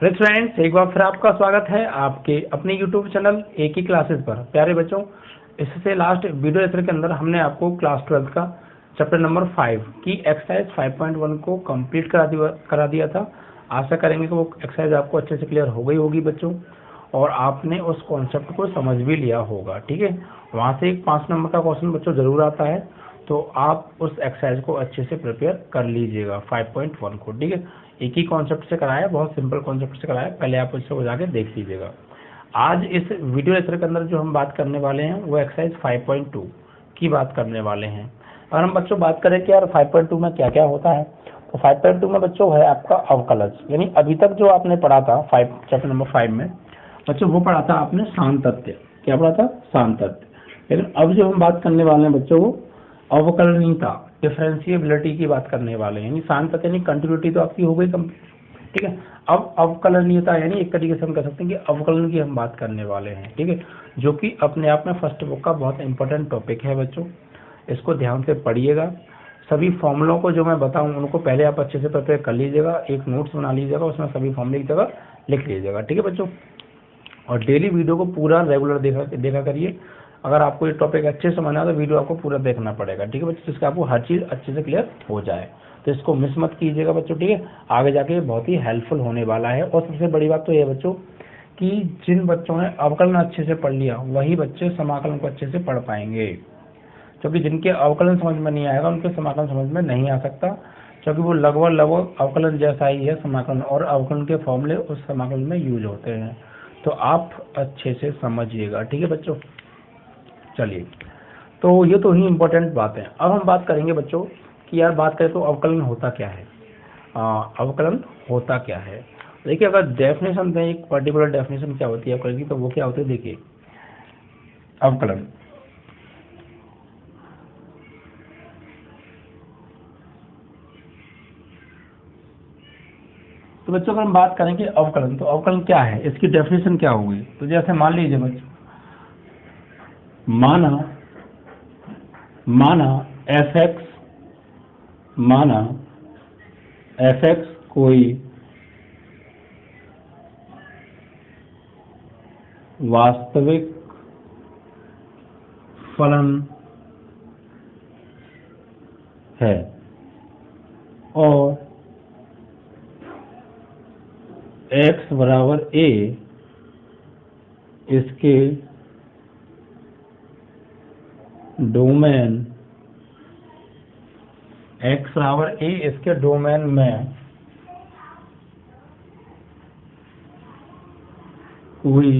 Hello friends, एक बार फिर आपका स्वागत है आपके अपने यूट्यूब चैनल एक ही क्लासेस पर। प्यारे बच्चों, इससे लास्ट वीडियो लेक्चर के अंदर हमने आपको क्लास 12 का चैप्टर नंबर 5 की एक्सरसाइज 5.1 को कंप्लीट करा दिया था। आशा करेंगे कि वो एक्सरसाइज आपको अच्छे से क्लियर हो गई होगी बच्चों, और आपने उस कॉन्सेप्ट को समझ भी लिया होगा। ठीक है, वहाँ से एक 5 नंबर का क्वेश्चन बच्चों जरूर आता है, तो आप उस एक्सरसाइज को अच्छे से प्रिपेयर कर लीजिएगा 5.1 को। ठीक है, एक ही कॉन्सेप्ट से कराया, बहुत सिंपल कॉन्सेप्ट से कराया, पहले आप उससे जाके देख लीजिएगा। आज इस वीडियो लेक्चर के अंदर जो हम बात करने वाले हैं वो एक्सरसाइज 5.2 की बात करने वाले हैं। और हम बच्चों बात करें कि यार 5.2 में क्या क्या होता है, तो 5.2 में बच्चों है आपका अवकलज, यानी अभी तक जो आपने पढ़ा था चैप्टर नंबर 5 में बच्चों वो पढ़ा था आपने शांतत्य। क्या पढ़ा था? शांतत्य। लेकिन अब जो हम बात करने वाले हैं बच्चों वो अवकलनीयता, डिफरेंशिएबिलिटी की बात करने वाले हैं। यानी शांतत्य यानी कंटिन्यूटी तो आपकी हो गई कंप्लीट। ठीक है, अब अवकलनीयता यानी एक तरीके से हम कह सकते हैं कि अवकलन की हम बात करने वाले हैं। ठीक है, जो कि अपने आप में फर्स्ट बुक का बहुत इंपॉर्टेंट टॉपिक है बच्चों, इसको ध्यान से पढ़िएगा। सभी फॉर्मूलों को जो मैं बताऊं उनको पहले आप अच्छे से प्रिपेयर कर लीजिएगा, एक नोट्स बना लीजिएगा, उसमें सभी फॉर्मूले की जगह लिख लीजिएगा। ठीक है बच्चों, और डेली वीडियो को पूरा रेगुलर देखा करिए। अगर आपको ये टॉपिक अच्छे से समझना है तो वीडियो आपको पूरा देखना पड़ेगा। ठीक है बच्चों, जिससे आपको हर चीज़ अच्छे से क्लियर हो जाए, तो इसको मिस मत कीजिएगा बच्चों। ठीक है, आगे जाके बहुत ही हेल्पफुल होने वाला है। और सबसे बड़ी बात तो ये है बच्चों कि जिन बच्चों ने अवकलन अच्छे से पढ़ लिया वही बच्चे समाकलन को अच्छे से पढ़ पाएंगे, क्योंकि जिनके अवकलन समझ में नहीं आएगा उनके समाकलन समझ में नहीं आ सकता, क्योंकि वो लगभग अवकलन जैसा ही है समाकलन, और अवकलन के फॉर्मूले उस समाकलन में यूज होते हैं। तो आप अच्छे से समझिएगा। ठीक है बच्चों, चलिए, तो ये तो ही इम्पोर्टेंट बात है। अब हम बात करेंगे बच्चों कि यार बात करें तो अवकलन होता क्या है। अवकलन होता क्या है, देखिए अगर डेफिनेशन दें, एक पर्टिकुलर डेफिनेशन क्या होती है अवकलन की, तो वो क्या होती है, देखिए अवकलन तो बच्चों अगर हम बात करें कि अवकलन, तो अवकलन क्या है, इसकी डेफिनेशन क्या होगी। तो जैसे मान लीजिए बच्चों, माना एफ एक्स कोई वास्तविक फलन है और x बराबर a इसके डोमेन में कोई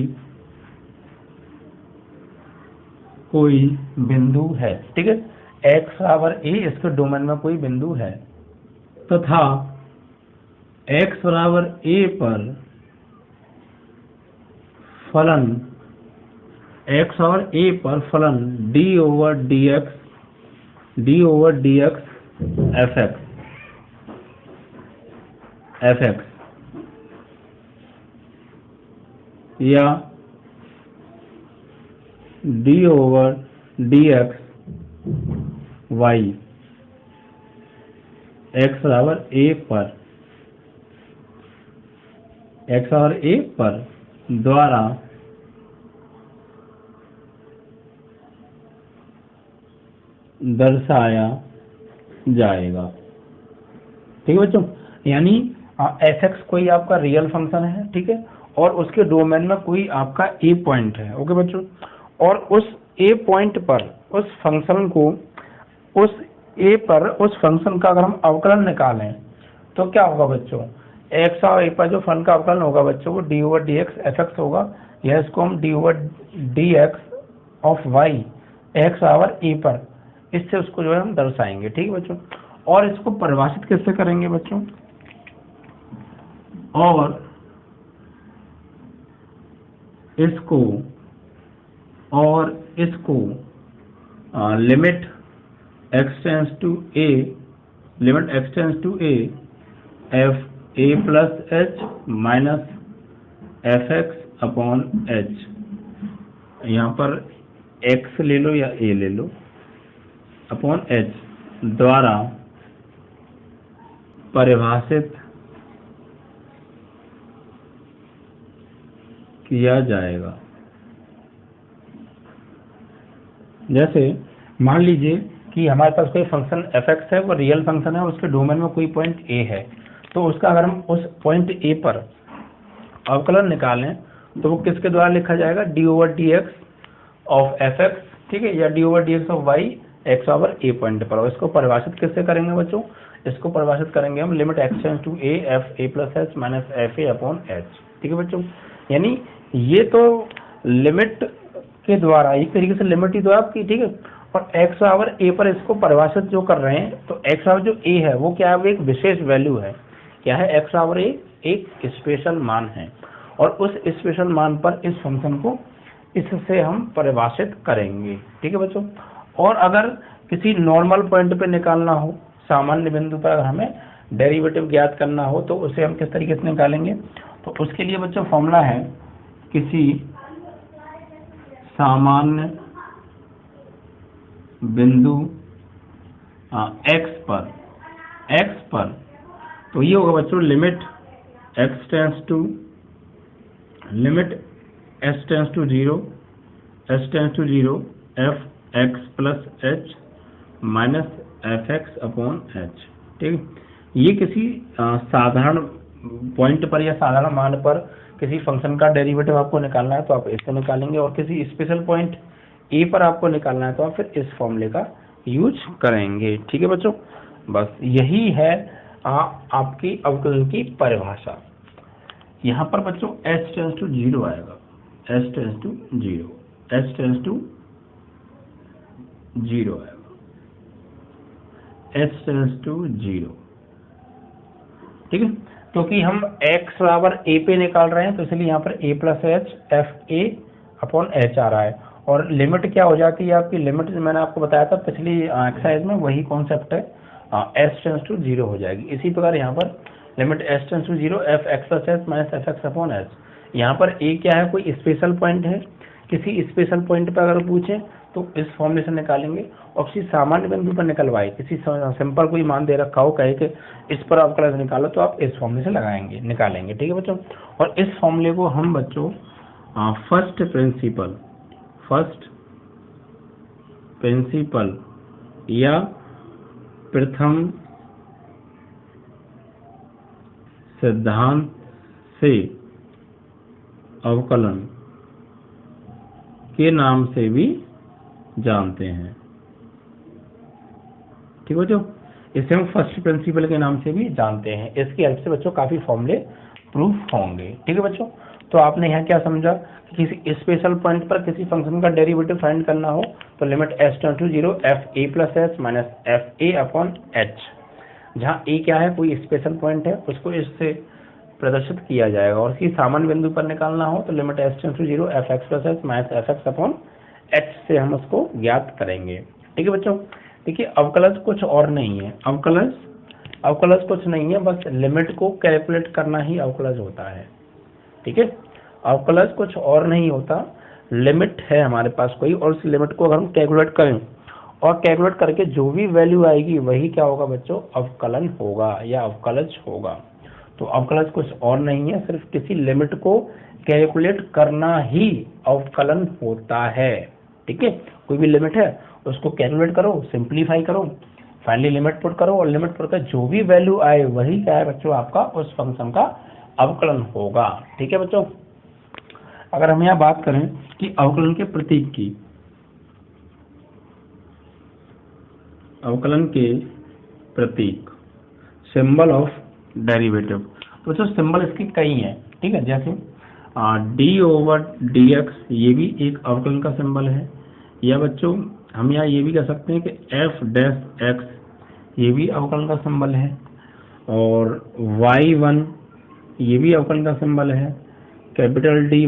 बिंदु है। ठीक है, x बराबर a इसके डोमेन में कोई बिंदु है तथा x बराबर a पर फलन d ओवर dx fx या d over dx y x बराबर a पर द्वारा दर्शाया जाएगा। ठीक है बच्चों, यानी एफ एक्स कोई आपका रियल फंक्शन है। ठीक है, और उसके डोमेन में कोई आपका ए पॉइंट है। ओके बच्चों, और उस ए पॉइंट पर उस फंक्शन को उस फंक्शन का अगर हम अवकलन निकालें तो क्या होगा बच्चों, एक्स और ए पर जो फलन का अवकलन होगा बच्चों वो d over d x f x होगा, या इसको हम d over d x of y x our a पर, इससे उसको जो है हम दर्शाएंगे। ठीक है बच्चों, और इसको परिभाषित कैसे करेंगे बच्चों, और इसको limit x tends to a f a plus h minus F x upon h, यहाँ पर x ले लो या a ले लो, अपॉन h द्वारा किया जाएगा। जैसे मान लीजिए कि हमारे पास कोई फंक्शन f(x) है, वो रियल फंक्शन है, उसके डोमेन में कोई पॉइंट a है, तो उसका अगर हम उस पॉइंट a पर अवकलन निकालें तो वो किसके द्वारा लिखा जाएगा, d/dx ऑफ f(x), ठीक है, या d/dx of y x/a point पर। और इसको परिभाषित किससे करेंगे बच्चों, इसको परिभाषित करेंगे हम limit x tends to a f a plus h minus f a upon h, ठीक है बच्चों। यानी ये तो लिमिट के द्वारा, एक तरीके से लिमिट ही तो आपकी, ठीक है, और x/a पर इसको परिभाषित जो कर रहे हैं, तो x जो a है वो क्या है, वो एक विशेष वैल्यू है। क्या है, x/a एक स्पेशल मान है, और उस स्पेशल मान पर इस फंक्शन को इससे हम परिभाषित करेंगे, ठीक है बच्चों। और अगर किसी नॉर्मल पॉइंट पे निकालना हो, सामान्य बिंदु पर अगर हमें डेरिवेटिव ज्ञात करना हो, तो उसे हम किस तरीके से निकालेंगे, तो उसके लिए बच्चों फॉर्मूला है, किसी सामान्य बिंदु x पर, तो ये होगा बच्चों limit s tends to 0 f(x) plus h minus f(x) upon h, ठीक। ये किसी साधारण पॉइंट पर या साधारण मान पर किसी फंक्शन का डेरिवेटिव आपको निकालना है तो आप इससे निकालेंगे, और किसी स्पेशल पॉइंट a पर आपको निकालना है तो आप फिर इस फॉर्मूले का यूज करेंगे, ठीक है बच्चों। बस यही है आपकी अवकलन की परिभाषा। यहाँ पर बच्चों h टेंड्स टू 0 आएगा, h टेंड्स टू 0, ठीक है, क्योंकि हम x बराबर a पे निकाल रहे हैं, तो इसलिए यहाँ पर a plus h f a upon h आ रहा है। और लिमिट क्या हो जाती है आपकी, लिमिट मैंने आपको बताया था पिछली एक्सरसाइज में, वही कॉन्सेप्ट है, s टेंड्स टू 0 हो जाएगी। इसी प्रकार यहाँ पर limit s tends to 0 f(x) plus h minus f(x) upon h। यहाँ पर a क्या है, कोई स्पेशल पॉइंट है, किसी स्पेशल पॉइंट पर अगर पूछें तो इस फॉर्मूले से निकालेंगे, और किसी सामान्य बिंदु पर निकलवाए, किसी सिंपल कोई मान दे रखा हो, कहे कि इस पर अवकलन निकालो, तो आप इस फॉर्मूले से निकालेंगे, ठीक है बच्चों। और इस फॉर्मूले को हम बच्चों फर्स्ट प्रिंसिपल या प्रथम सिद्धांत से अवकलन के नाम से भी जानते हैं, ठीक है बच्चों। इसे हम फर्स्ट प्रिंसिपल के नाम से भी जानते हैं। इसकी हेल्प से बच्चों काफी फॉर्मूले प्रूफ होंगे, ठीक है बच्चों। तो आपने यहाँ क्या समझा कि किसी स्पेशल पॉइंट पर किसी फंक्शन का डेरिवेटिव फाइंड करना हो तो limit s tends to 0 f a plus h minus f a upon h, जहाँ a क्या है, कोई स्पेशल पॉइंट है, उसको इससे प्रदर्शित किया जाएगा। और किसी सामान्य बिंदु पर निकालना हो तो limit s tends to 0 f(x) plus h minus f(x) upon h से हम उसको ज्ञात करेंगे, ठीक है बच्चों। देखिए अवकलज कुछ और नहीं है, अवकलज कुछ नहीं है, बस लिमिट को कैलकुलेट करना ही अवकलज होता है, ठीक है। अवकलज कुछ और नहीं होता, लिमिट है हमारे पास कोई, और उस लिमिट को अगर हम कैलकुलेट करें और कैलकुलेट करके जो भी वैल्यू आएगी वही क्या होगा बच्चों, अवकलन होगा या अवकलज होगा। तो अवकलज कुछ और नहीं है, सिर्फ किसी लिमिट को कैलकुलेट करना ही अवकलन होता है, ठीक है। कोई भी लिमिट है उसको कैलकुलेट करो, सिंप्लीफाई करो, फाइनली लिमिट पुट करो, और लिमिट पुट कर जो भी वैल्यू आए वही क्या है बच्चों, आपका उस फंक्शन का अवकलन होगा, ठीक है बच्चों। अगर हम यहाँ बात करें कि अवकलन के प्रतीक की, अवकलन के प्रतीक, सिंबल ऑफ डेरिवेटिव, तो बच्चों सिंबल इसके कई हैं, ठीक है। जैसे d/dx ये भी एक अवकलन का सिंबल है, या बच्चों हम यहाँ ये भी कह सकते हैं कि f(x) ये भी अवकलन का सिंबल है, और y1 ये भी अवकलन का सिंबल है, कैपिटल dy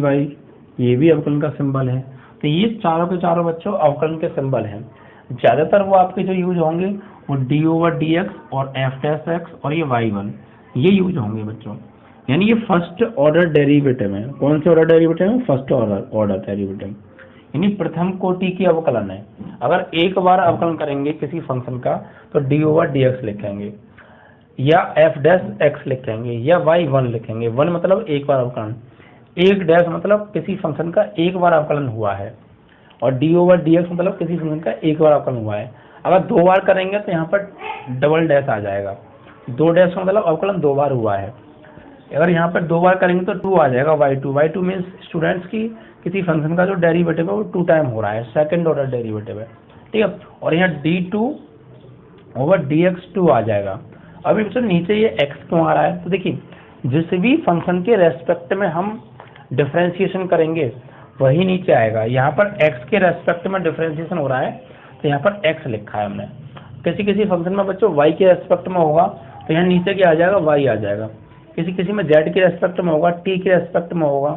ये भी अवकलन का सिंबल है। तो ये चारों के चारों बच्चों अवकलन के सिंबल हैं। ज्यादातर वो आपके जो यूज होंगे वो d/dx और f(x) और ये y1 ये यूज होंगे बच्चों। यानी ये फर्स्ट ऑर्डर डेरिवेटिव है। कौन से ऑर्डर डेरिवेटिव है? फर्स्ट ऑर्डर डेरिवेटिव, यानी प्रथम कोटि की अवकलन है। अगर एक बार अवकलन करेंगे किसी फंक्शन का तो d/dx लिखेंगे, या f(x) लिखेंगे, या y1 लिखेंगे। 1 मतलब एक बार अवकलन, एक डैश मतलब किसी फंक्शन का एक बार अवकलन हुआ है, और डी ओवर डी एक्स मतलब किसी फंक्शन का एक बार अवकलन हुआ है। अगर 2 बार करेंगे तो यहाँ पर डबल डैश आ जाएगा, 2 डैश का मतलब अवकलन 2 बार हुआ है। अगर यहाँ पर 2 बार करेंगे तो 2 आ जाएगा, y2 मीन्स स्टूडेंट्स की किसी फंक्शन का जो डेरिवेटिव है वो 2 टाइम हो रहा है, सेकंड ऑर्डर डेरिवेटिव है, ठीक है। और यहाँ d2 ओवर dx 2 आ जाएगा। अभी बच्चों नीचे ये x क्यों आ रहा है, तो देखिए जिस भी फंक्शन के रेस्पेक्ट में हम डिफरेंशिएशन करेंगे वही नीचे आएगा। यहाँ पर x के रेस्पेक्ट में डिफरेंशिएशन हो रहा है तो यहाँ पर x लिखा है हमने। किसी किसी फंक्शन में बच्चों y के रेस्पेक्ट में होगा तो यहाँ नीचे क्या आ जाएगा, y आ जाएगा। किसी किसी में z के रेस्पेक्ट में होगा, t के रेस्पेक्ट में होगा,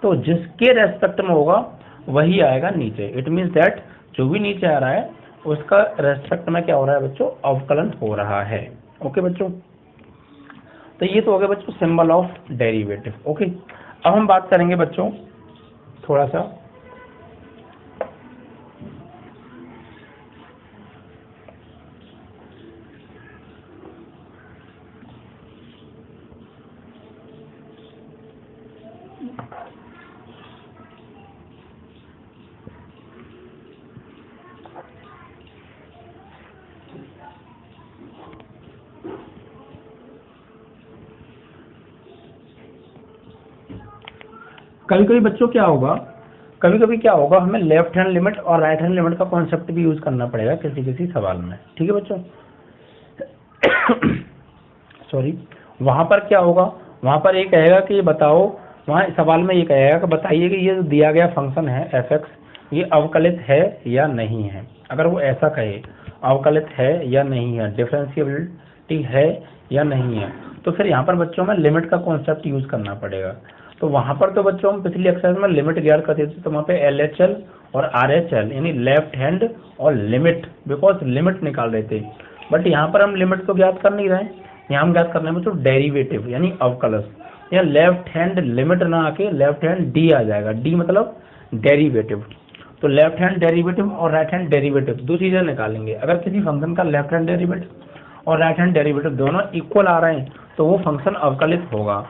तो जिसके रेस्पेक्ट में होगा वही आएगा नीचे। इट मीन्स दैट जो भी नीचे आ रहा है उसका रेस्पेक्ट में क्या हो रहा है बच्चों, अवकलन हो रहा है। ओके बच्चों, तो ये तो हो गया बच्चों सिंबल ऑफ डेरिवेटिव। ओके, अब हम बात करेंगे बच्चों थोड़ा सा कभी कभी बच्चों क्या होगा, कभी कभी क्या होगा, हमें लेफ्ट हैंड लिमिट और राइट हैंड लिमिट का कॉन्सेप्ट भी यूज करना पड़ेगा किसी किसी सवाल में, ठीक है बच्चों। सॉरी, वहां पर क्या होगा, वहां पर ये कहेगा कि ये बताओ, वहां सवाल में ये कहेगा कि बताइए कि ये जो दिया गया फंक्शन है एफ एक्स ये अवकलित है या नहीं है। अगर वो ऐसा कहे अवकलित है या नहीं है, डिफरेंशिएबिलिटी है या नहीं है, तो फिर यहाँ पर बच्चों में लिमिट का कॉन्सेप्ट यूज करना पड़ेगा। तो वहां पर तो बच्चों हम पिछली एक्सरसाइज में लिमिट ज्ञात करते थे, तो वहाँ पे LHL और RHL यानी लेफ्ट हैंड और लिमिट, बिकॉज लिमिट निकाल रहे थे। बट यहाँ पर हम लिमिट तो ज्ञात कर नहीं रहे हैं, यहाँ हम ज्ञात करने में तो डेरिवेटिव यानी अवकलज। यहाँ लेफ्ट हैंड लिमिट ना आके लेफ्ट हैंड डी आ जाएगा, डी मतलब डेरिवेटिव। तो लेफ्ट हैंड डेरिवेटिव और राइट हैंड डेरिवेटिव दो चीजें निकालेंगे। अगर किसी फंक्शन का लेफ्ट हैंड डेरिवेटिव और राइट हैंड डेरिवेटिव दोनों इक्वल आ रहे हैं तो वो फंक्शन अवकलित होगा,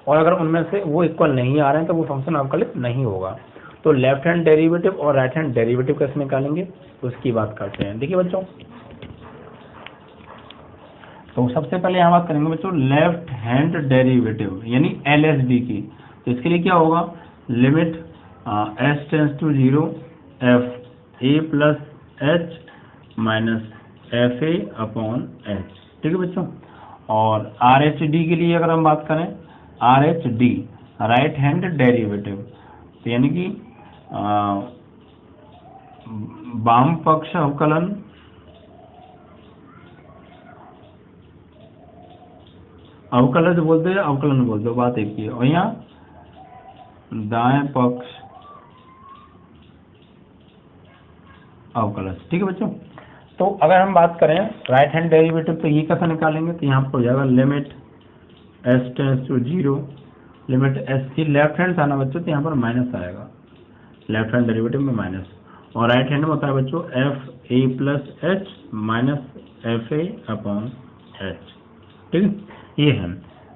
और अगर उनमें से वो इक्वल नहीं आ रहे हैं तो वो फंक्शन अवकलित नहीं होगा। तो लेफ्ट हैंड डेरिवेटिव और राइट हैंड डेरिवेटिव कैसे निकालेंगे उसकी बात करते हैं। देखिए बच्चों, तो सबसे पहले यहाँ बात करेंगे बच्चों लेफ्ट हैंड डेरिवेटिव यानी LHD की। तो इसके लिए क्या होगा, limit s tends to 0 f a plus h minus f a upon h, ठीक है बच्चों। और RHD के लिए अगर हम बात करें, RHD राइट हैंड डेरिवेटिव, तो यानी कि वाम पक्ष अवकलन अवकलज बोलते हैं, अवकलन बोलते हो, बात एक ही है। और यहाँ दाएं पक्ष अवकलज, ठीक है बच्चों। तो अगर हम बात करें राइट हैंड डेरिवेटिव तो ये कैसे निकालेंगे, तो यहाँ पर हो जाएगा limit s tends to 0 limit s की लेफ्ट हैंड था ना बच्चों, तो यहाँ पर माइनस आएगा, लेफ्ट हैंड डेरिवेटिव में माइनस, और राइट हैंड में होता है बच्चों f a plus h minus f a upon h, ठीक है। ये है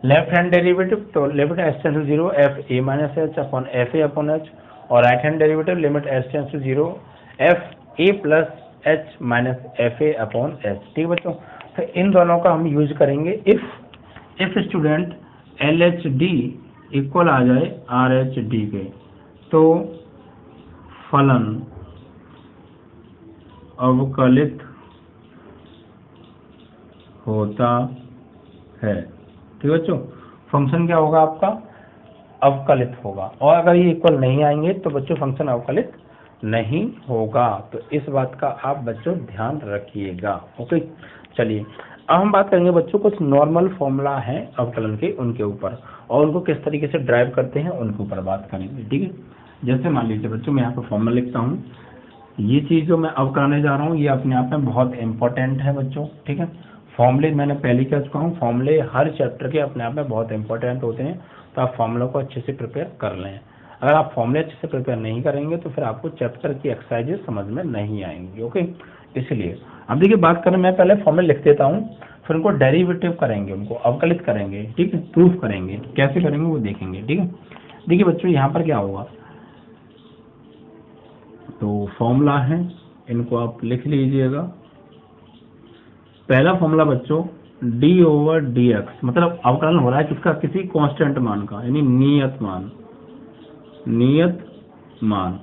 लेफ्ट हैंड डेरिवेटिव, तो limit s tends to 0 f a minus h upon f a upon h, और right hand derivative limit s tends to 0 f a plus h minus f a upon h, ठीक है बच्चों। तो इन दोनों का हम use करेंगे इफ स्टूडेंट LHD इक्वल आ जाए RHD के, तो फलन अवकलित होता है, ठीक है बच्चों। फंक्शन क्या होगा आपका, अवकलित होगा, और अगर ये इक्वल नहीं आएंगे तो बच्चों फंक्शन अवकलित नहीं होगा। तो इस बात का आप बच्चों ध्यान रखिएगा। ओके, चलिए अब हम बात करेंगे बच्चों कुछ नॉर्मल फॉर्मूला है अवकलन के, उनके ऊपर, और उनको किस तरीके से ड्राइव करते हैं उनके ऊपर बात करेंगे, ठीक है। जैसे मान लीजिए बच्चों मैं यहाँ पर फॉर्मूला लिखता हूँ, ये चीज जो मैं अब कराने जा रहा हूँ ये अपने आप में बहुत इंपॉर्टेंट है बच्चों, ठीक है। फॉर्मूले मैंने पहले कह चुका हूँ, फॉर्मूले हर चैप्टर के अपने आप में बहुत इंपॉर्टेंट होते हैं, तो आप फॉर्मूला को अच्छे से प्रिपेयर कर लें। अगर आप फॉर्मूले अच्छे से प्रिपेयर नहीं करेंगे तो फिर आपको चैप्टर की एक्सरसाइजेस समझ में नहीं आएंगी। ओके, इसलिए अब देखिए बात करें, मैं पहले फॉर्मूले लिख देता हूँ, फिर उनको डेरिवेटिव करेंगे, उनको अवकलित करेंगे, ठीक है, प्रूफ करेंगे, कैसे करेंगे वो देखेंगे, ठीक है। देखिए बच्चों यहाँ पर क्या होगा, तो फॉर्मूला है, इनको आप लिख लीजिएगा। पहला फॉर्मूला बच्चों d/dx, मतलब अवकलन हो रहा है किसका, किसी कांस्टेंट मान का, यानी नियत मान।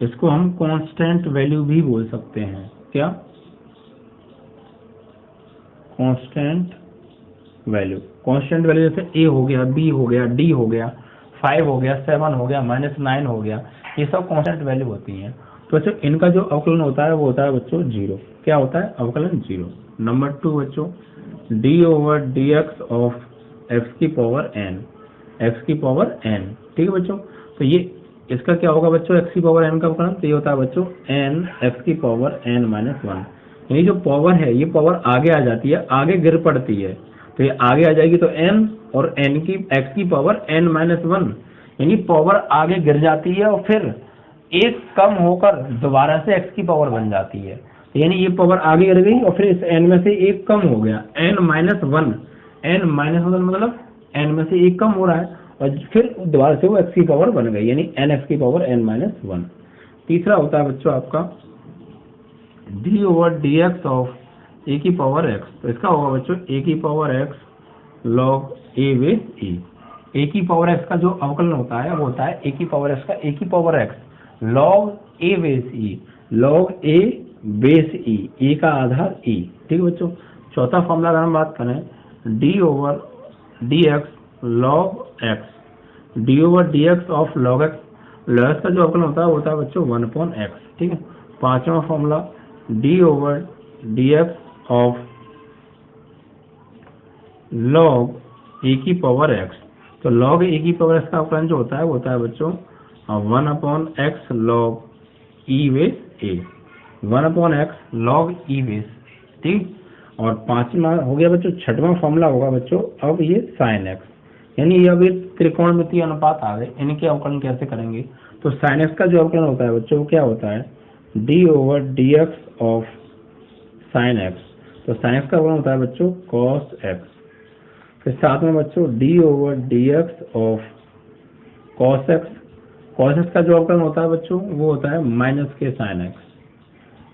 इसको हम कांस्टेंट वैल्यू भी बोल सकते हैं। क्या, कांस्टेंट वैल्यू जैसे a हो गया, b हो गया, d हो गया, 5 हो गया, 7 हो गया, -9 हो गया, ये सब कांस्टेंट वैल्यू होती हैं। तो बच्चों इनका जो अवकलन होता है वो होता है बच्चों 0। क्या होता है, अवकलन 0। नंबर 2 बच्चों d/dx ऑफ x की पावर n, ठीक है बच्चों। तो ये इसका क्या होगा बच्चों, x की पावर n का अवकलन, तो ये होता है बच्चों n x की पावर n-1। यानी जो पावर है ये पावर आगे आ जाती है, आगे गिर पड़ती है, तो ये आगे आ जाएगी, तो n और n की x की पावर n-1, यानी पावर आगे गिर जाती है और फिर एक कम होकर दोबारा से x की पावर बन जाती है। यानी ये पावर आगे गिर गई और फिर इस n में से एक कम हो गया, n-1, मतलब n में से एक कम हो रहा है और फिर दोबारा से वो x की पावर बन गई, यानी nx की पावर n-1। तीसरा होता है बच्चों आपका d/dx ऑफ a की पावर x, तो इसका होगा बच्चों a की power x log a base e। a की पावर x का जो अवकलन होता है वो होता है a की पावर x का a की power x log a base e, log a base e, a का आधार e। ठीक है बच्चों। चौथा फॉर्मूला अगर हम बात करें d/dx log x, d/dx of log x, log x का जो अवकलन होता है वो होता है बच्चों 1/x। ठीक है। पांचवा formula d/dx of log a की पावर x, तो log a की पावर x का अवकलन जो होता है वो होता है बच्चों 1/x log e base a, 1/x log e base. ठीक। और पांचवा हो गया बच्चों, छठवां फॉर्मूला होगा बच्चों अब ये sin x, यानी ये अब एक त्रिकोणमितीय अनुपात आ गए, इनके अवकलन कैसे करेंगे। तो sin x का जो अवकलन होता है बच्चों वो क्या होता है d/dx ऑफ sin x, तो sin x का अवकलन होता है बच्चों cos x। फिर साथ में बच्चों d/dx of cos x, cos x का जो अवकलन होता है बच्चों वो होता है -k sin x।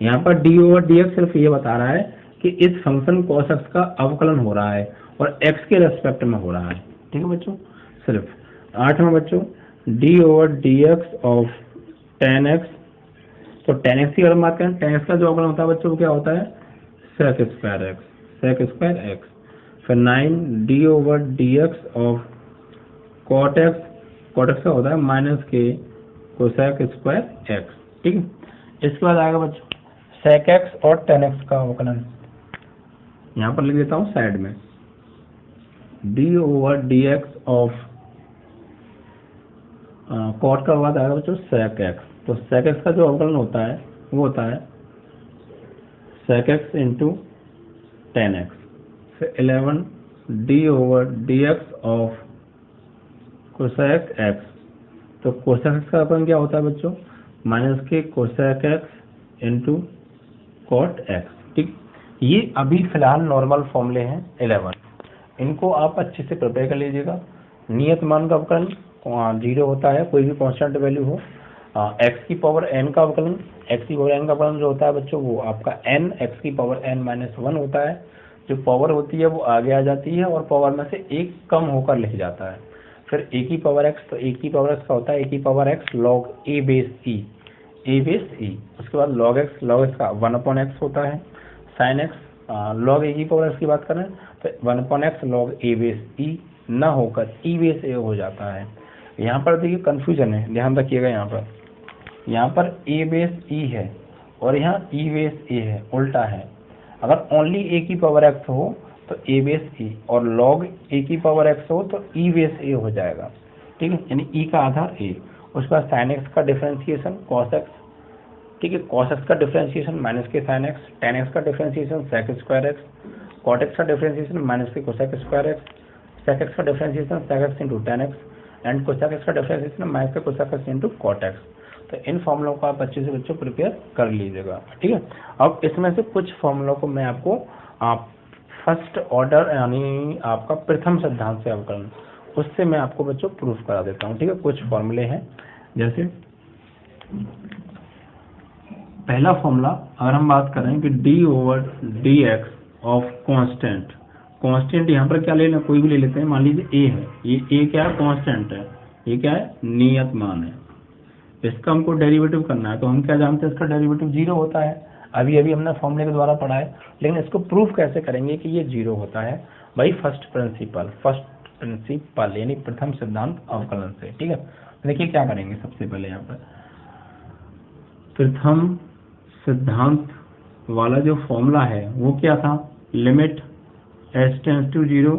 यहाँ पर d/dx सिर्फ ये बता रहा है कि इस फंक्शन cos x का अवकलन हो रहा है और x के रेस्पेक्ट में हो रहा है। ठीक है बच्चों, सिर्फ। आठवां बच्चों d/dx ऑफ tan x, तो tan x की अगर बात करें, tan x का जो अवकलन होता है बच्चों वो क्या होता है sec स्क्वायर x। फिर 9 d/dx of cot x, cot x का होता है -k cosec स्क्वायर x। ठीक है। इसके बाद आएगा बच्चों sec x और tan x का अवकलन, यहाँ पर लिख देता हूँ साइड में d/dx ऑफ cot का बाद आएगा बच्चों sec x, तो sec x का जो अवकलन होता है वो होता है sec x into tan x। फिर 11 d/dx ऑफ cosec x, तो cosec x का अवकलन क्या होता है बच्चों -k cosec x into cot x। ठीक। ये अभी फिलहाल नॉर्मल फॉर्मूले हैं 11, इनको आप अच्छे से प्रिपेयर कर लीजिएगा। नियत मान का अवकलन 0 होता है, कोई भी कांस्टेंट वैल्यू हो। x की पावर n का अवकलन, x की पावर n का अवकलन जो होता है बच्चों वो आपका n x की पावर n-1 होता है। जो पावर होती है वो आगे आ जाती है और पावर में से एक कम होकर लिख जाता है। फिर a की पावर x, तो a की पावर x का होता है a की power x log a base e। उसके बाद log x का 1/x होता है। sin x log a की पावर x की बात करें तो 1/x log a base e न होकर e बेस a हो जाता है। यहाँ पर देखिए कंफ्यूजन है, ध्यान रखिएगा। यहाँ पर a बेस e है और यहाँ e बेस a है, उल्टा है। अगर ओनली a की पावर x हो तो a बेस e और log a की पावर x हो तो e बेस a हो जाएगा। ठीक है, यानी e का आधार a। उसके बाद sin x का डिफरेंशिएशन cos x, ठीक है, cos x का differentiation -k sin x, tan x का differentiation sec square x, cot x का differentiation -k cosec square x, sec x का differentiation sec x into tan x and cosec x का differentiation -k cosec x into cot x। तो इन फॉर्मूलों को आप अच्छे से बच्चों प्रिपेयर कर लीजिएगा। ठीक है। अब इसमें से कुछ फॉर्मूलों को मैं आपको फर्स्ट ऑर्डर यानी आपका प्रथम सिद्धांत से अवकलन उससे मैं आपको बच्चों प्रूफ करा देता हूँ। ठीक है, कुछ फॉर्मूले हैं, जैसे पहला फॉर्मूला अगर हम बात करें कि d/dx ऑफ कांस्टेंट, कांस्टेंट यहाँ पर क्या ले लें, कोई भी ले लेते हैं, मान लीजिए a है, ये a क्या है, कांस्टेंट है, ये क्या है, नियत मान है, इसका हमको डेरिवेटिव करना है। तो हम क्या जानते हैं, इसका डेरिवेटिव 0 होता है, अभी अभी हमने फॉर्मूले के द्वारा पढ़ा है। लेकिन इसको प्रूफ कैसे करेंगे कि ये 0 होता है, भाई फर्स्ट प्रिंसिपल यानी प्रथम सिद्धांत अवकलन से। ठीक है, देखिए क्या करेंगे, सबसे पहले यहाँ पर प्रथम सिद्धांत वाला जो फॉर्मूला है वो क्या था, limit h tends to 0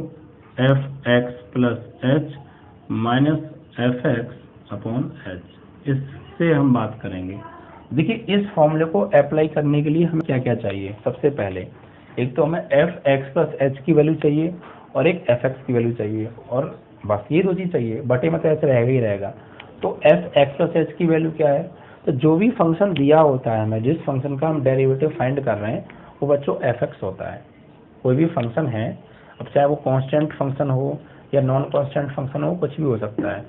fx plus h minus fx upon h, इससे हम बात करेंगे। देखिए इस फॉर्मूले को अप्लाई करने के लिए हमें क्या क्या चाहिए, सबसे पहले एक तो हमें fx प्लस h की वैल्यू चाहिए और एक fx की वैल्यू चाहिए, और बस ये दो चीज चाहिए, बटे में तो ऐसे रहेगा ही रहेगा। तो fx प्लस h की वैल्यू क्या है, तो जो भी फंक्शन दिया होता है हमें, जिस फंक्शन का हम डेरिवेटिव फाइंड कर रहे हैं वो बच्चों fx होता है। कोई भी फंक्शन है, अब चाहे वो कांस्टेंट फंक्शन हो या नॉन कांस्टेंट फंक्शन हो, कुछ भी हो सकता है,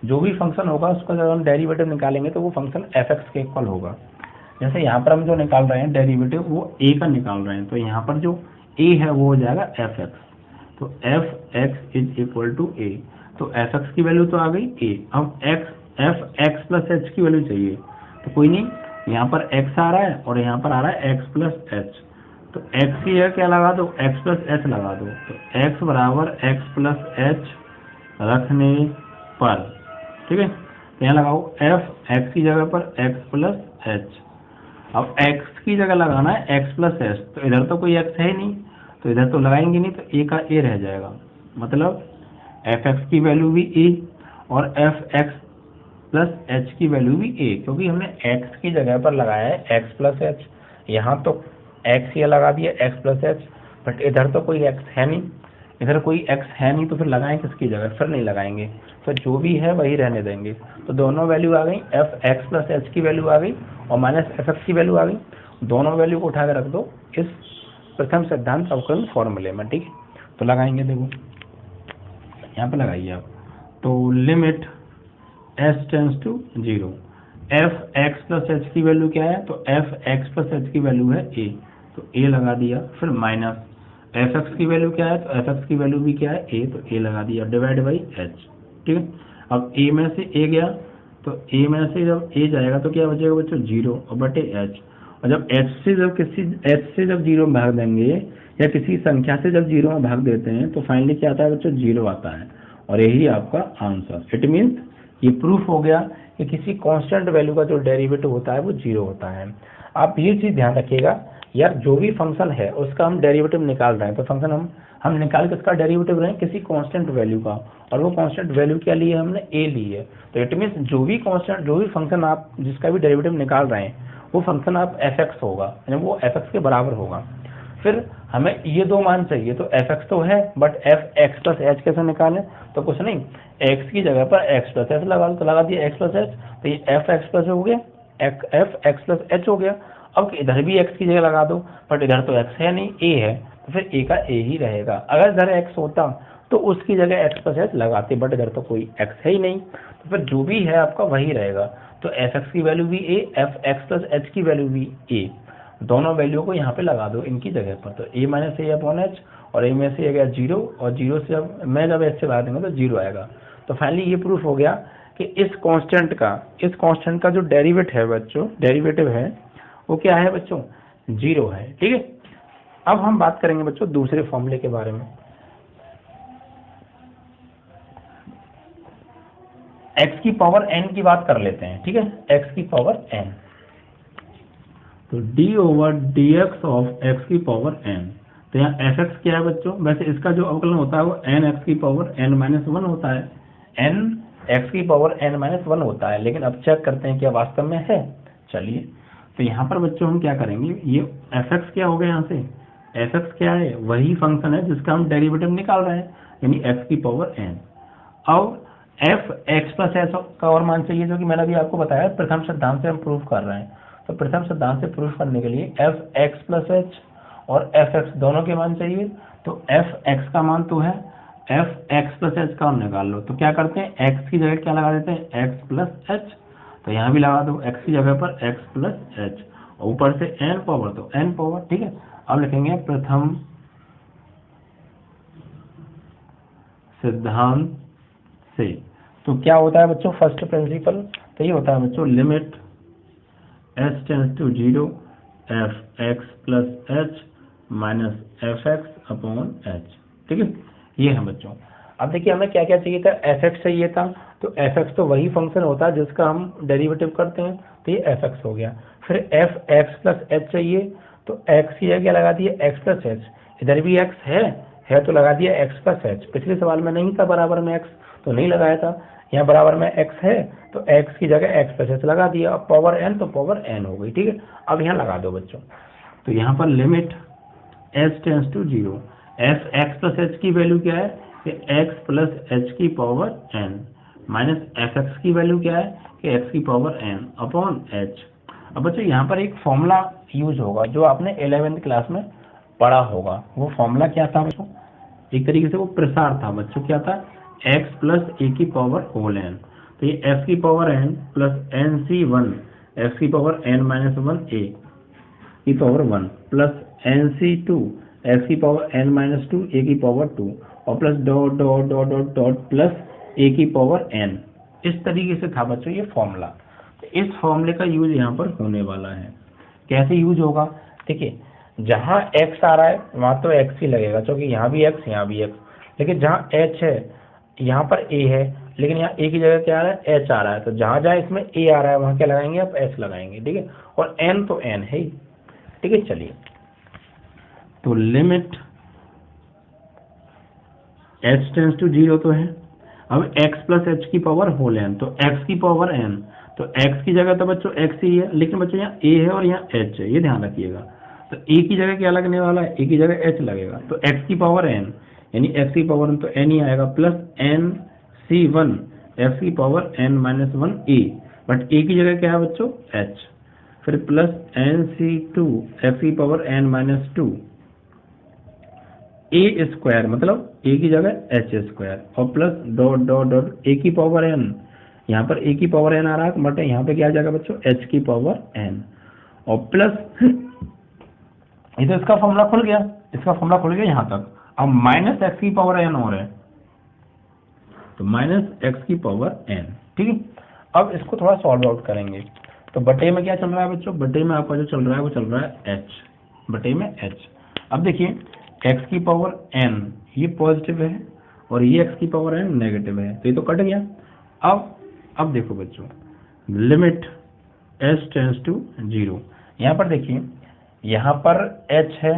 जो भी फंक्शन होगा उसका जब हम डेरिवेटिव निकालेंगे तो वो फंक्शन fx के इक्वल होगा। जैसे यहाँ पर हम जो निकाल रहे हैं डेरिवेटिव वो a का निकाल रहे हैं, तो यहाँ पर जो a है वो हो जाएगा fx, तो fx is equal to a, तो fx की वैल्यू तो आ गई a। अब fx प्लस h की वैल्यू चाहिए, तो कोई नहीं, यहाँ पर x आ रहा है और यहाँ पर आ रहा है x प्लस h, तो x की जगह क्या लगा दो, x प्लस h लगा दो, तो x बराबर x प्लस h रखने पर, ठीक है, तो यहाँ लगाओ x की जगह पर x प्लस h। अब x की जगह लगाना है x प्लस h, तो इधर तो कोई x है ही नहीं, तो इधर तो लगाएंगे नहीं, तो a का a रह जाएगा, मतलब fx की वैल्यू भी a और fx प्लस h की वैल्यू भी a, क्योंकि हमने x की जगह पर लगाया है x प्लस h, यहाँ तो x ये लगा दिया x प्लस h, बट इधर तो कोई x है नहीं, इधर कोई x है नहीं, तो फिर लगाएं किसकी जगह, फिर नहीं लगाएंगे, तो जो भी है वही रहने देंगे। तो दोनों वैल्यू आ गई, fx प्लस h की वैल्यू आ गई और माइनस fx की वैल्यू आ गई, दोनों वैल्यू को उठा के रख दो इस प्रथम सिद्धांत अवकलन फॉर्मूले में। ठीक है, तो लगाएंगे, देखो यहाँ पे लगाइए आप, तो limit h tends to 0 fx plus h की वैल्यू क्या है, तो fx प्लस h की वैल्यू है a, तो a लगा दिया, फिर माइनस fx की वैल्यू क्या है, तो fx की वैल्यू भी क्या है a, तो a लगा दिया, डिवाइड बाई h। ठीक है, अब a में से a गया, तो a में से जब a जाएगा तो क्या बचेगा बच्चों, 0 और बटे h, और जब h से जब 0 में भाग देंगे या किसी संख्या से जब 0 में भाग देते हैं तो फाइनली क्या आता है बच्चों, 0 आता है, और यही आपका आंसर। इट मीन्स ये प्रूफ हो गया कि किसी कांस्टेंट वैल्यू का जो डेरिवेटिव होता है वो 0 होता है। आप ये चीज ध्यान रखिएगा यार, जो भी फंक्शन है उसका हम डेरिवेटिव निकाल रहे हैं, तो फंक्शन हम निकाल के उसका डेरिवेटिव रहे हैं किसी कांस्टेंट वैल्यू का, और वो कांस्टेंट वैल्यू क्या ली है हमने, a ली है, तो इट मीन्स जो भी कांस्टेंट, जो भी फंक्शन आप जिसका भी डेरिवेटिव निकाल रहे हैं वो फंक्शन आप fx होगा, यानी वो fx के बराबर होगा। फिर हमें ये दो मान चाहिए, तो fx तो है, बट fx प्लस h कैसे निकालें, तो कुछ नहीं, x की जगह पर x प्लस h लगा लो, तो लगा दिया x प्लस h, तो ये fx प्लस हो गया, fx प्लस h हो गया। अब इधर भी x की जगह लगा दो, बट इधर तो x है नहीं, a है, तो फिर a का a ही रहेगा। अगर इधर x होता तो उसकी जगह x प्लस h लगाते, बट इधर तो कोई x है ही नहीं, तो फिर जो भी है आपका वही रहेगा, तो fx की वैल्यू भी a, fx प्लस h की वैल्यू भी a, दोनों वैल्यू को यहाँ पे लगा दो इनकी जगह पर, तो a minus a upon h, और a में से आ गया 0, और 0 से जब मैं जब h से लगा देंगे तो 0 आएगा। तो फाइनली ये प्रूफ हो गया कि इस कांस्टेंट का जो डेरिवेटिव है बच्चों, डेरिवेटिव है वो क्या है बच्चों, 0 है। ठीक है, अब हम बात करेंगे बच्चों दूसरे फॉर्मूले के बारे में, x की पावर n की बात कर लेते हैं। ठीक है, x की पावर n, तो d/dx ऑफ x की पावर n, तो यहाँ fx क्या है बच्चों, वैसे इसका जो अवकलन होता है वो n(x की पावर n-1) होता है, n(x की पावर n-1) होता है, लेकिन अब चेक करते हैं क्या वास्तव में है। चलिए, तो यहाँ पर बच्चों हम क्या करेंगे, ये fx क्या हो गया, यहाँ से fx क्या है, वही फंक्शन है जिसका हम डेरिवेटिव निकाल रहे हैं, यानी x की पावर n। अब fx प्लस h का और मान चाहिए, जो कि मैंने अभी आपको बताया प्रथम सिद्धांत से हम प्रूफ कर रहे हैं, तो प्रथम सिद्धांत से प्रूफ करने के लिए fx प्लस h और fx दोनों के मान चाहिए, तो fx का मान तो है एफ एक्स प्लस एच का निकाल लो। तो क्या करते हैं, एक्स की जगह क्या लगा देते हैं, एक्स प्लस एच। तो यहाँ भी लगा दो एक्स की जगह पर एक्स प्लस एच, ऊपर से एन पावर तो एन पावर, ठीक है। अब लिखेंगे प्रथम सिद्धांत से। तो क्या होता है बच्चों, फर्स्ट प्रिंसिपल, तो ये होता है बच्चों limit h tends to 0 f x plus h minus F x upon h, ठीक है। ये है बच्चों। अब देखिए हमें क्या क्या चाहिए था, एफ एक्स चाहिए था। तो एफ एक्स तो वही फंक्शन होता है जिसका हम डेरिवेटिव करते हैं, तो ये एफ एक्स हो गया। फिर एफ एक्स प्लस एच चाहिए, तो एक्स की जगह लगा दिए एक्स प्लस एच। इधर भी एक्स है तो लगा दिया एक्स प्लस एच। पिछले सवाल में नहीं था बराबर में एक्स, तो नहीं लगाया था। यहाँ बराबर में एक्स है तो एक्स की जगह एक्स प्लस एच लगा दिया। अब पावर एन तो पावर एन हो गई, ठीक है। अब यहाँ लगा दो बच्चों। तो यहाँ पर limit h tends to 0 f x plus h की वैल्यू क्या है कि एक्स प्लस एच की power n minus F x की वैल्यू क्या है कि एक्स की पावर एन अपॉन एच। अब बच्चों यहाँ पर एक फॉर्मूला यूज होगा जो आपने 11वीं क्लास में पढ़ा होगा। वो फॉर्मूला क्या था बच्चों, एक तरीके से वो प्रसार था बच्चों। क्या था, एक्स प्लस ए की पावर होल एन। तो ये एक्स की power n plus n C one x की power n minus one a की power 1 plus n C two x की power n minus two a की पावर 2 और plus dot dot dot dot dot plus a की power N. इस तरीके से था बच्चों ये फॉर्मूला। इस फॉर्मूले का यूज यहाँ पर होने वाला है। कैसे यूज होगा, देखिए जहाँ x आ रहा है वहाँ तो x ही लगेगा, क्योंकि यहाँ भी x यहाँ भी x। लेकिन जहाँ h है यहाँ पर a है, लेकिन यहाँ a की जगह क्या आ रहा है, h आ रहा है। तो जहाँ जहाँ इसमें a आ रहा है वहाँ क्या लगाएंगे, आप s लगाएंगे, ठीक है। और n तो n है ही, ठीक है। चलिए तो लिमिट h टेंस टू 0 तो है। अब x प्लस एच की पावर होल एन, तो x की पावर n, तो x की जगह तो बच्चों x ही है, लेकिन बच्चों यहाँ a है और यहाँ h है, ये ध्यान रखिएगा। तो a की जगह क्या लगने वाला है, a की जगह h लगेगा। तो x की पावर n यानी x की पावर n तो n ही आएगा plus n c one x की power n minus one a, but a की जगह क्या है बच्चों, h। फिर plus n c two x की power n minus two a square, मतलब ए की जगह एच स्क्वायर और plus dot dot dot a की पावर एन। यहाँ पर ए की पावर एन आ रहा है, बट यहाँ पे क्या आ जाएगा बच्चों, एच की पावर एन और प्लस ये तो इसका फॉर्मूला खुल गया, इसका फॉर्मूला खुल गया यहाँ तक। अब माइनस एक्स की पावर एन हो रहा है, तो माइनस एक्स की पावर एन, ठीक है। अब इसको थोड़ा सॉल्व आउट करेंगे। तो बटे में क्या चल रहा है बच्चों, बटे में आपका जो चल रहा है वो चल रहा है एच, बटे में एच। अब देखिए x की पावर n ये पॉजिटिव है और ये x की पावर n नेगेटिव है, तो ये तो कट गया। अब देखो बच्चों लिमिट h टेंस टू 0। यहाँ पर देखिए यहाँ पर h है,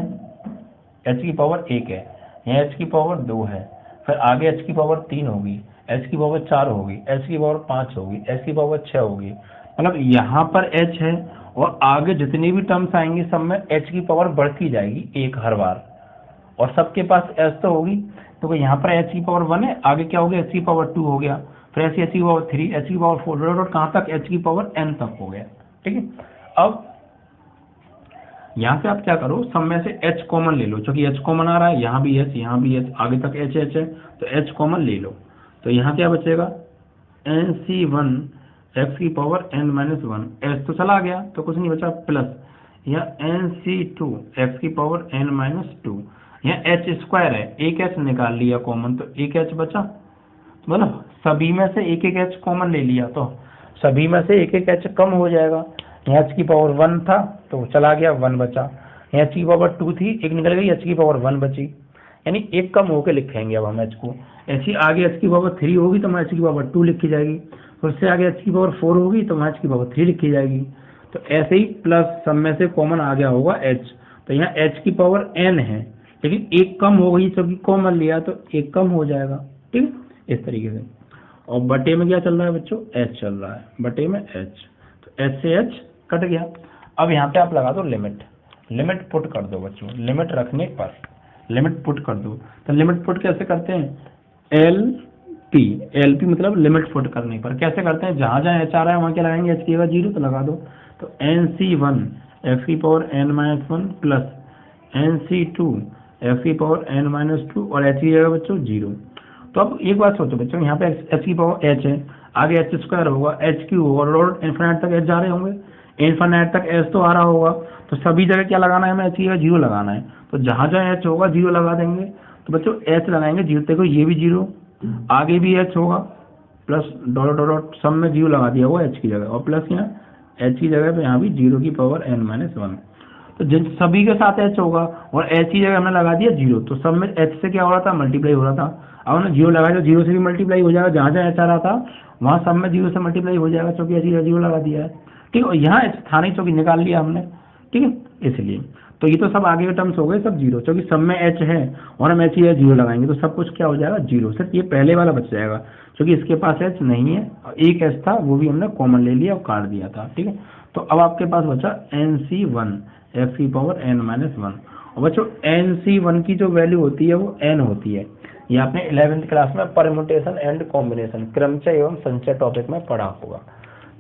h की पावर 1 है, यहाँ h की पावर 2 है, फिर आगे h की पावर 3 होगी, h की पावर 4 होगी, h की पावर 5 होगी, h की पावर 6 होगी। मतलब यहाँ पर h है और आगे जितनी भी टर्म्स आएंगी सब में h की पावर बढ़ती जाएगी एक हर बार, और सबके पास s तो होगी। तो यहाँ पर h की पावर 1 है, आगे क्या हो गया, h की पावर 2 हो गया, फिर ऐसी h की पावर 3, h की पावर 4 डॉट कहाँ तक, h की पावर n तक हो गया, ठीक है। अब यहाँ से आप क्या करो, सब में से h कॉमन ले लो, क्योंकि h कॉमन आ रहा है, यहाँ भी h यहाँ भी h, आगे तक h है, तो h कॉमन ले लो। तो यहाँ क्या बचेगा, nc1 x की power n minus one, h तो चला गया तो कुछ नहीं बचा, प्लस यहाँ nc2 x की पावर n माइनस टू, यहाँ h स्क्वायर है, एक h निकाल लिया कॉमन तो एक h बचा। तो मतलब सभी में से एक एक h कॉमन ले लिया तो सभी में से एक एक h कम हो जाएगा। यहाँ h की पावर 1 था तो चला गया, 1 बचा। यहाँ h की पावर 2 थी, एक निकल गई, h की पावर 1 बची, यानी एक कम होकर लिखेंगे अब हम h को। ऐसी आगे h की पावर 3 होगी तो h की पावर 2 लिखी जाएगी, फिर उससे आगे h की पावर 4 होगी तो h की पावर 3 लिखी जाएगी। तो ऐसे ही प्लस सब में से कॉमन आ गया होगा h, तो यहाँ h की पावर n है, लेकिन एक कम हो गई क्योंकि कॉमन लिया तो एक कम हो जाएगा, ठीक है, इस तरीके से। और बटे में क्या चल रहा है बच्चों, h चल रहा है, बटे में h, तो h से h कट गया। अब यहाँ पे आप लगा दो लिमिट, लिमिट पुट कर दो बच्चों, लिमिट रखने पर लिमिट पुट कर दो। तो लिमिट पुट कैसे करते हैं, एल पी मतलब लिमिट पुट करने पर कैसे करते हैं, जहाँ जहाँ h आ रहा है वहाँ क्या लगाएंगे, h की जगह 0 तो लगा दो। तो nc1 x की power n minus one plus nc2 x की पावर n माइनस टू और h की जगह बच्चों 0। तो अब एक बात सोचो बच्चों, यहाँ पे एच की पावर एच है, आगे एच स्क्वायर होगा, एच क्यू होगा, और इन्फिनिट तक एच जा रहे होंगे, इन्फिनिट तक एच तो आ रहा होगा, तो सभी जगह क्या लगाना है हमें, एच की जगह जीरो लगाना है। तो जहाँ जहाँ एच होगा जीरो लगा देंगे। तो बच्चों एच लगाएंगे जीरो, देखो ये भी जीरो, आगे भी एच होगा, प्लस डॉट डॉट डॉट सब में जीरो लगा दिया होगा एच की जगह, और प्लस यहाँ एच की जगह पे यहाँ भी जीरो की पावर n-1। तो जिन सभी के साथ एच होगा और एच की जगह हमने लगा दिया जीरो, तो सब में एच से क्या हो रहा था, मल्टीप्लाई हो रहा था। अब हमने जीरो लगाया तो जीरो से भी मल्टीप्लाई हो जाएगा, जहाँ जहाँ एच आ रहा था वहाँ सब में जीरो से मल्टीप्लाई हो जाएगा, क्योंकि एच जीरो लगा दिया है। ठीक है, और यहाँ एच था नहीं, चूँकि निकाल लिया हमने। ठीक है, इसलिए तो ये तो सब आगे के टर्म्स हो गए सब जीरो, क्योंकि सब में एच है और हम एच की जीरो लगाएंगे तो सब कुछ क्या हो जाएगा, जीरो। सिर्फ ये पहले वाला बच जाएगा, क्योंकि इसके पास एच नहीं है, एक एच था वो भी हमने कॉमन ले लिया और काट दिया था। ठीक है, तो अब आपके पास बचा NC1 x की पावर n-1। और बच्चों NC1 की जो वैल्यू होती है वो n होती है। ये आपने 11th क्लास में परम्यूटेशन एंड कॉम्बिनेशन, क्रमचय एवं संचय टॉपिक में पढ़ा होगा।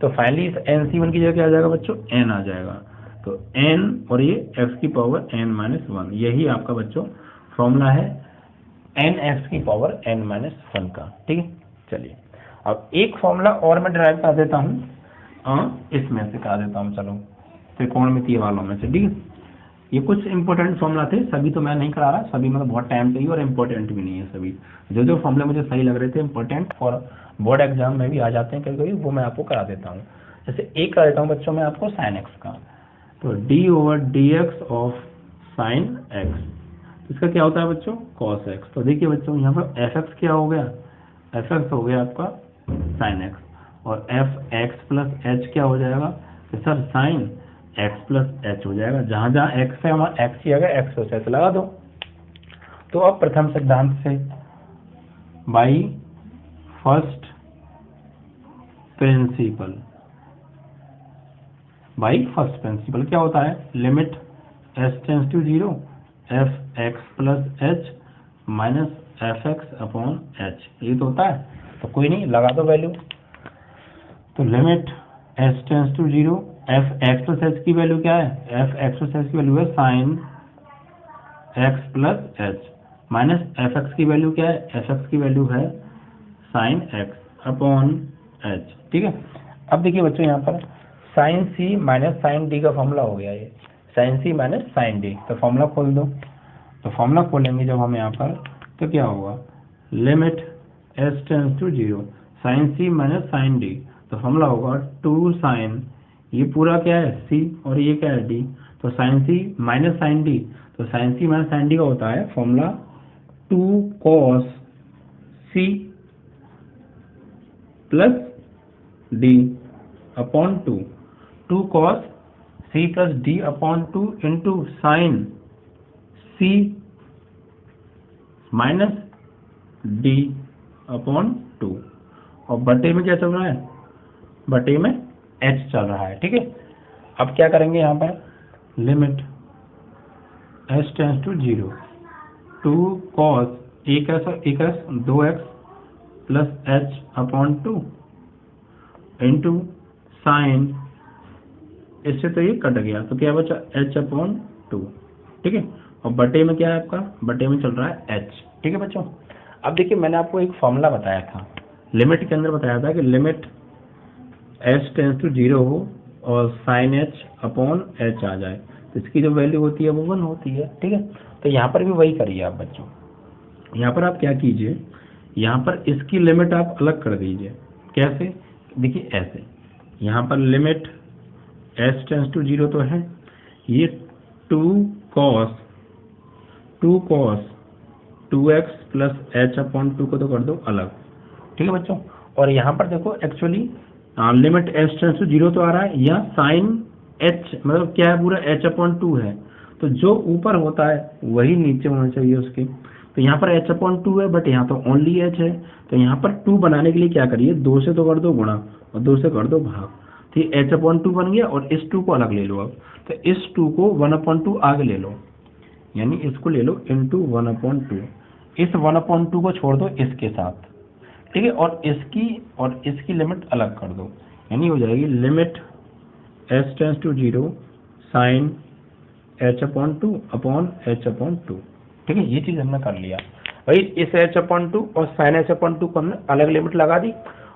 तो फाइनली इस NC1 की जगह क्या आ जाएगा बच्चों, n आ जाएगा। तो n और ये x की पावर n-1, यही आपका बच्चों फॉर्मूला है nx की पावर n-1 का। ठीक है, चलिए अब एक फॉर्मूला और मैं डिराइव कर देता हूँ, इसमें से करा देता हूँ, चलो त्रिकोणमितीय वालों में से। ठीक है, ये कुछ इंपॉर्टेंट फॉर्मूला थे, सभी तो मैं नहीं करा रहा, सभी मतलब बहुत टाइम चाहिए और इम्पोर्टेंट भी नहीं है सभी। जो जो फॉर्मूले मुझे सही लग रहे थे इंपॉर्टेंट और बोर्ड एग्जाम में भी आ जाते हैं कभी कभी, वो मैं आपको करा देता हूँ। जैसे एक कर देता हूँ बच्चों मैं आपको साइन एक्स का, तो d/dx ऑफ साइन एक्स, इसका क्या होता है बच्चों, कॉस एक्स। तो देखिए बच्चों यहाँ पर एफ एक्स क्या हो गया, एफ एक्स हो गया आपका साइन एक्स, और एफ एक्स प्लस एच क्या हो जाएगा, तो sir sign x plus H हो जाएगा। जहाँ जहाँ एक्स है वहाँ एक्स की जगह एक्स प्लस एच लगा दो। तो अब प्रथम सिद्धांत से बाई फर्स्ट प्रिंसिपल क्या होता है, limit s tends to zero f x plus h minus F x upon h, ये तो होता है। तो कोई नहीं, लगा दो वैल्यू। तो limit s tends to zero, f x plus h की वैल्यू क्या है, एफ एक्स प्लस एच की वैल्यू है sine x plus h, minus F x की वैल्यू क्या है, एफ एक्स की वैल्यू है साइन एक्स अपॉन एच। ठीक है, अब देखिए बच्चों यहाँ पर साइन सी माइनस साइन डी का फॉर्मूला हो गया, ये साइन सी माइनस साइन डी। तो फॉर्मूला खोल दो, तो फॉर्मूला खोलेंगे जब हम यहाँ पर, तो क्या होगा, limit s tends to zero sine C minus sine D, तो फॉर्मूला होगा 2 साइन, ये पूरा क्या है सी और ये क्या है डी, तो साइन सी माइनस साइन डी, तो साइन सी माइनस साइन डी का होता है formula 2 cos C plus D upon 2 cos C plus D upon 2 into sine सी माइनस डी अपॉन 2, और बटे में क्या चल रहा है, बटे में h चल रहा है। ठीक है, अब क्या करेंगे यहाँ पर, limit h tends to zero 2 cos एक एस 2x plus h upon 2 into sine, इससे तो ये कट गया, तो क्या बचा h अपॉन 2। ठीक है, और बटे में क्या है आपका, बटे में चल रहा है h। ठीक है बच्चों, अब देखिए मैंने आपको एक फॉर्मूला बताया था, लिमिट के अंदर बताया था कि limit h tends to zero हो और साइन h अपॉन h आ जाए, तो इसकी जो वैल्यू होती है वो 1 होती है। ठीक है, तो यहाँ पर भी वही करिए आप बच्चों, यहाँ पर आप क्या कीजिए, यहाँ पर इसकी लिमिट आप अलग कर दीजिए। कैसे, देखिए ऐसे, यहाँ पर limit h tends to zero तो है, ये 2 cos 2x plus h upon 2 को तो कर दो अलग। ठीक है बच्चों, और यहाँ पर देखो actually limit h tends to zero तो आ रहा है, यहाँ साइन h मतलब क्या है, पूरा h अपॉन 2 है, तो जो ऊपर होता है वही नीचे होना चाहिए उसके। तो यहाँ पर h अपॉन 2 है, बट यहाँ तो ओनली h है, तो यहाँ पर 2 बनाने के लिए क्या करिए, 2 से तो कर दो गुणा और 2 से कर दो भाग, तो ये h अपॉन 2 बन गया, और इस 2 को अलग ले लो। अब तो इस 2 को 1 अपॉन 2 आगे ले लो, यानी इसको ले लो इंटू 1 अपॉन 2, इस 1 अपॉन 2 को छोड़ दो इसके साथ। ठीक है, और इसकी लिमिट अलग कर दो, यानी हो जाएगी limit h tends to zero sine h upon 2 upon h upon 2। ठीक है, ये चीज़ हमने कर लिया। भाई इस h/2 और sin h/2 को हमने अलग लिमिट लगा दी,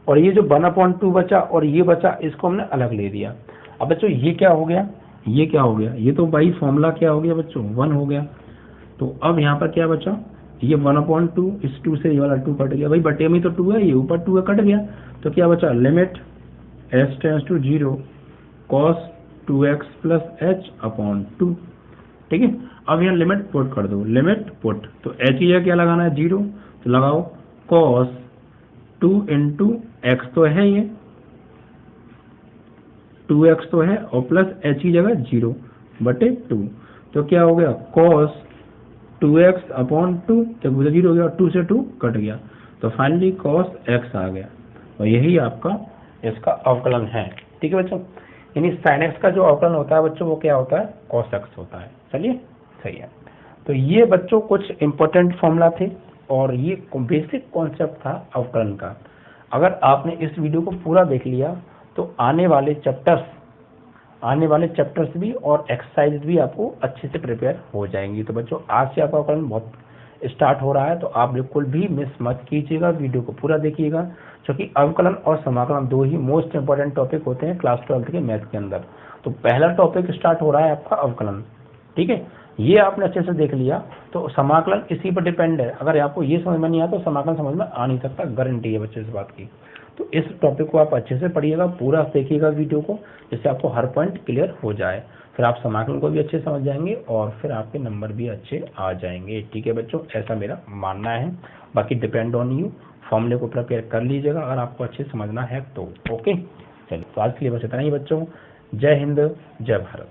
और ये जो 1/2 बचा और ये बचा, इसको हमने अलग ले दिया। अब बच्चों ये क्या हो गया, ये क्या हो गया, ये तो भाई फॉर्मूला क्या हो गया बच्चों, 1 हो गया। तो अब यहाँ पर क्या बचा, ये 1/2, इस 2 से ये वाला 2 कट गया, भाई बटे में तो 2 है, ये ऊपर 2 है, कट गया। तो क्या बचा, limit s tends to 0 cos 2x plus h/2। ठीक है, अब यहाँ लिमिट पुट कर दो, लिमिट पुट, तो h की जगह क्या लगाना है, 0, तो लगाओ cos 2 इंटू x तो है, ये 2x तो है, और प्लस h की जगह 0 बटे 2, तो क्या हो गया cos 2x/2, जब 0 हो गया और 2 से 2 कट गया, तो फाइनली cos x आ गया, और यही आपका इसका अवकलन है। ठीक है बच्चों, यानी sin x का जो अवकलन होता है बच्चों, वो क्या होता है, cos x होता है। चलिए सही है। तो ये बच्चों कुछ इंपॉर्टेंट फॉर्मूला थे, और ये बेसिक कॉन्सेप्ट था अवकलन का। अगर आपने इस वीडियो को पूरा देख लिया तो आने वाले चैप्टर्स भी और एक्सरसाइज भी आपको अच्छे से प्रिपेयर हो जाएंगी। तो बच्चों आज से आपका अवकलन बहुत स्टार्ट हो रहा है, तो आप बिल्कुल भी मिस मत कीजिएगा, वीडियो को पूरा देखिएगा, क्योंकि अवकलन और समाकलन 2 ही मोस्ट इंपॉर्टेंट टॉपिक होते हैं क्लास 12 के मैथ के अंदर। तो पहला टॉपिक स्टार्ट हो रहा है आपका अवकलन। ठीक है, ये आपने अच्छे से देख लिया, तो समाकलन इसी पर डिपेंड है। अगर आपको ये समझ में नहीं आता तो समाकलन समझ में आ नहीं सकता, गारंटी है बच्चे इस बात की। तो इस टॉपिक को आप अच्छे से पढ़िएगा, पूरा देखिएगा वीडियो को, जिससे आपको हर पॉइंट क्लियर हो जाए, फिर आप समाकलन को भी अच्छे से समझ जाएंगे और फिर आपके नंबर भी अच्छे आ जाएंगे। ठीक है बच्चों, ऐसा मेरा मानना है, बाकी डिपेंड ऑन यू। फॉर्मूले को प्रिपेयर कर लीजिएगा अगर आपको अच्छे समझना है तो। ओके, चलिए तो आज के लिए बस इतना ही बच्चों। जय हिंद, जय भारत।